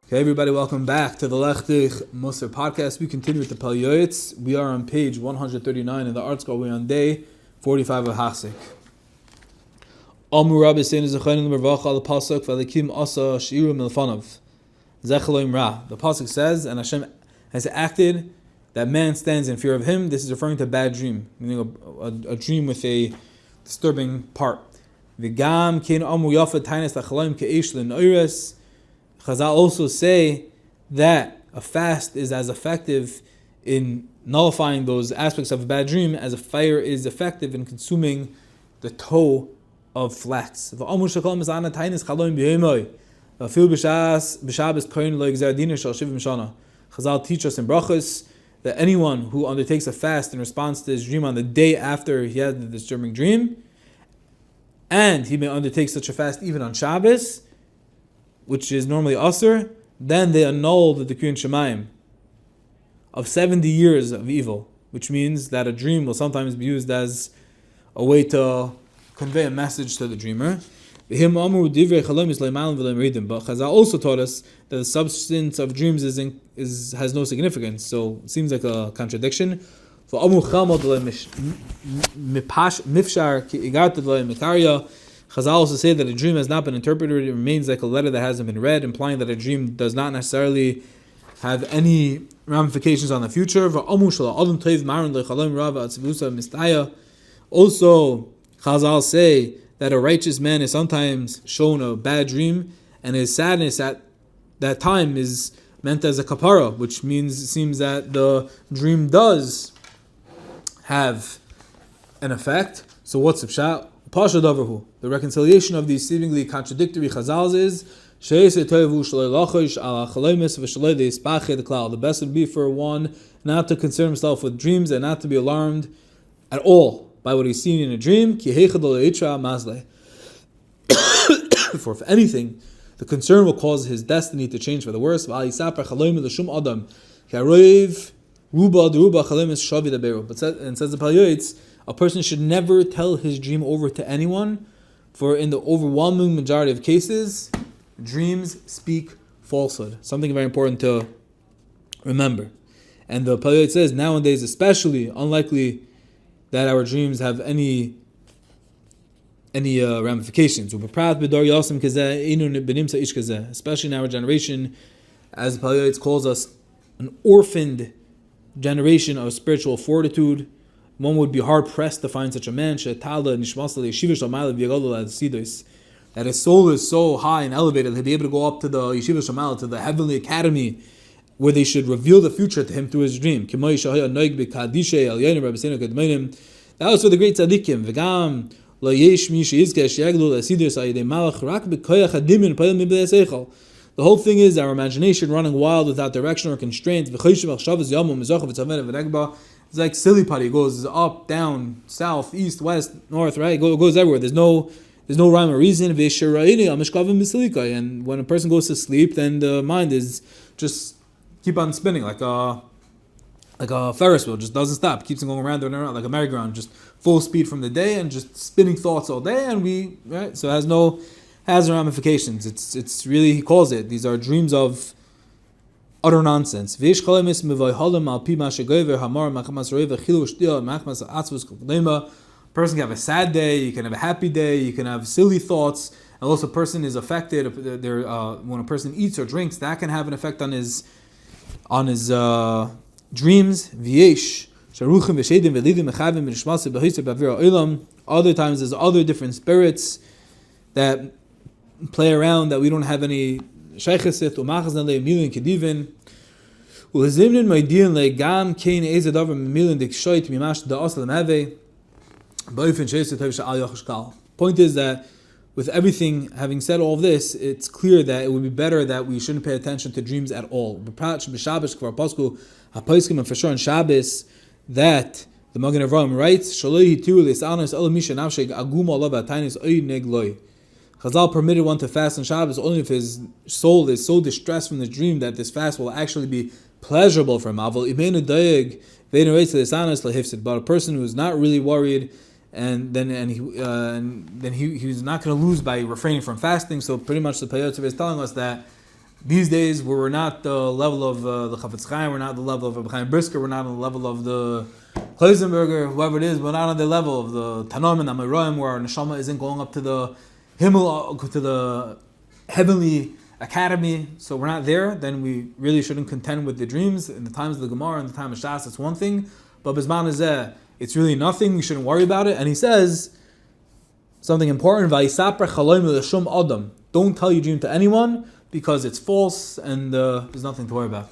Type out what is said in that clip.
Okay, everybody, welcome back to the Lechtich Musar podcast. We continue with the Pele Yoeitz. We are on page 139 in the art scroll. We're on day 45 of Hasik. Amur Rabbi saying is a chayin l'mervacha al pasuk v'alekim asa shi'iru milfanov zechaloim ra. The pasuk says, and Hashem has acted that man stands in fear of him. This is referring to a bad dream, meaning a dream with a disturbing part. V'gam kein amur yafa tainas lachaloim ke'esh l'noires. Chazal also say that a fast is as effective in nullifying those aspects of a bad dream as a fire is effective in consuming the tow of flax. Chazal teach us in brachos that anyone who undertakes a fast in response to his dream on the day after he had the disturbing dream, and he may undertake such a fast even on Shabbos, which is normally Asr, then they annul the decree in Shemayim of 70 years of evil, which means that a dream will sometimes be used as a way to convey a message to the dreamer. But Chazal also taught us that the substance of dreams has no significance, so it seems like a contradiction. Chazal also say that a dream has not been interpreted, it remains like a letter that hasn't been read, implying that a dream does not necessarily have any ramifications on the future. Also, Chazal say that a righteous man is sometimes shown a bad dream, and his sadness at that time is meant as a kapara, which means it seems that the dream does have an effect. So what's the pshat? Pasha Davarhu. The reconciliation of these seemingly contradictory chazals is the best would be for one not to concern himself with dreams and not to be alarmed at all by what he's seen in a dream. For if anything, the concern will cause his destiny to change for the worse. But says, and says the Pele Yoeitz, a person should never tell his dream over to anyone, for in the overwhelming majority of cases, dreams speak falsehood. Something very important to remember. And the Pele Yoeitz says, nowadays especially, unlikely that our dreams have any ramifications. Especially in our generation, as the Pele Yoeitz calls us, an orphaned generation of spiritual fortitude. One would be hard pressed to find such a man that his soul is so high and elevated that he'll be able to go up to the Yeshiva Shamal, to the heavenly academy, where they should reveal the future to him through his dream. That was for the great tzaddikim. The whole thing is our imagination running wild without direction or constraint. It's like silly putty. It goes up, down, south, east, west, north, right? It goes everywhere. There's no rhyme or reason. And when a person goes to sleep, then the mind is just keep on spinning like a Ferris wheel. Just doesn't stop. Keeps on going around and around like a merry-go-round. Just full speed from the day and just spinning thoughts all day. And so it has ramifications. It's really, he calls it, these are dreams of utter nonsense. A person can have a sad day, you can have a happy day, you can have silly thoughts, and also a person is affected. When a person eats or drinks, that can have an effect on his dreams. Other times there's other different spirits that play around that we don't have any shaychesit umachas nele milin kedivin ulezimnin ma'idin legam kein ezadav milin dikshoit mimash da asal mave boyfen shayset hav shal yachshkal. Point is that with everything, having said all of this, it's clear that it would be better that we shouldn't pay attention to dreams at all. B'Shabbos kvar pasku hapaiskim, and for sure on Shabbos that the Magen Avraham writes shaloi hitiu leisanas olam misha nafsheg agum olav atainis oy negloi. Chazal permitted one to fast on Shabbos only if his soul is so distressed from the dream that this fast will actually be pleasurable for him. But a person who is not really worried, and he's not going to lose by refraining from fasting. So pretty much the Pele Yoeitz is telling us that these days where we're not the level of the Chafetz Chaim, we're not the level of Rabbi Chaim Brisker, we're not on the level of the Kloisenberger, whoever it is, we're not on the level of the Tanaim and Amoraim, where our neshama isn't going up to the Himmel, to the heavenly academy, so we're not there, then we really shouldn't contend with the dreams. In the times of the Gemara, in the time of Shas, it's one thing, but Bizman Hazeh, it's really nothing, we shouldn't worry about it. And he says something important, Vayisapra chaloim l'shum adam. Don't tell your dream to anyone, because it's false and there's nothing to worry about.